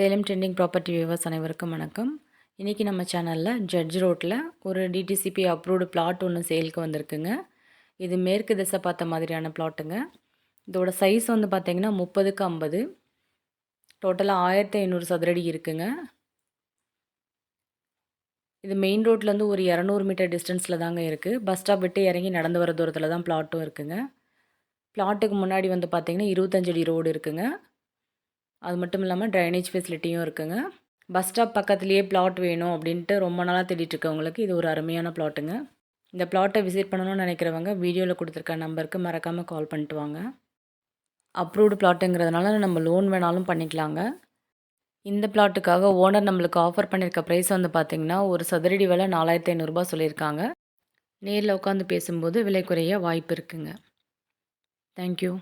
Salem trending property viewers அனைவருக்கும் வணக்கம். இன்றைக்கி நம்ம சேனலில் ஜட்ஜ் ரோட்டில் ஒரு டிடிசிபி அப்ரூவ்டு பிளாட் ஒன்று சேலுக்கு வந்திருக்குங்க. இது மேற்கு திசை பார்த்த மாதிரியான பிளாட்டுங்க. இதோட சைஸ் வந்து பார்த்திங்கன்னா 30க்கு 50, டோட்டலாக 1500 சதுரடி இருக்குங்க. இது மெயின் ரோட்லேருந்து ஒரு 200 மீட்டர் டிஸ்டன்ஸில் தாங்க இருக்குது. பஸ் ஸ்டாப் விட்டு இறங்கி நடந்து வர தூரத்தில் தான் பிளாட்டும் இருக்குங்க. பிளாட்டுக்கு முன்னாடி வந்து பார்த்திங்கன்னா 25 அடி ரோடு இருக்குங்க. அது மட்டும் இல்லாமல் ட்ரைனேஜ் ஃபெசிலிட்டியும் இருக்குங்க. பஸ் ஸ்டாப் பக்கத்துலேயே பிளாட் வேணும் அப்படின்ட்டு ரொம்ப நாளாக தேடிட்டுருக்கவங்களுக்கு இது ஒரு அருமையான பிளாட்டுங்க. இந்த பிளாட்டை விசிட் பண்ணணும்னு நினைக்கிறவங்க வீடியோவில் கொடுத்துருக்க நம்பருக்கு மறக்காமல் கால் பண்ணிட்டு வாங்க. அப்ரூவ்டு பிளாட்டுங்கிறதுனால நம்ம லோன் வேணாலும் பண்ணிக்கலாங்க. இந்த பிளாட்டுக்காக ஓனர் நம்மளுக்கு ஆஃபர் பண்ணியிருக்க ப்ரைஸ் வந்து பார்த்திங்கன்னா ஒரு சதுரடி விலை 4500 சொல்லியிருக்காங்க. நேரில் உட்காந்து பேசும்போது விலை குறைய வாய்ப்பு இருக்குங்க. தேங்க்யூ.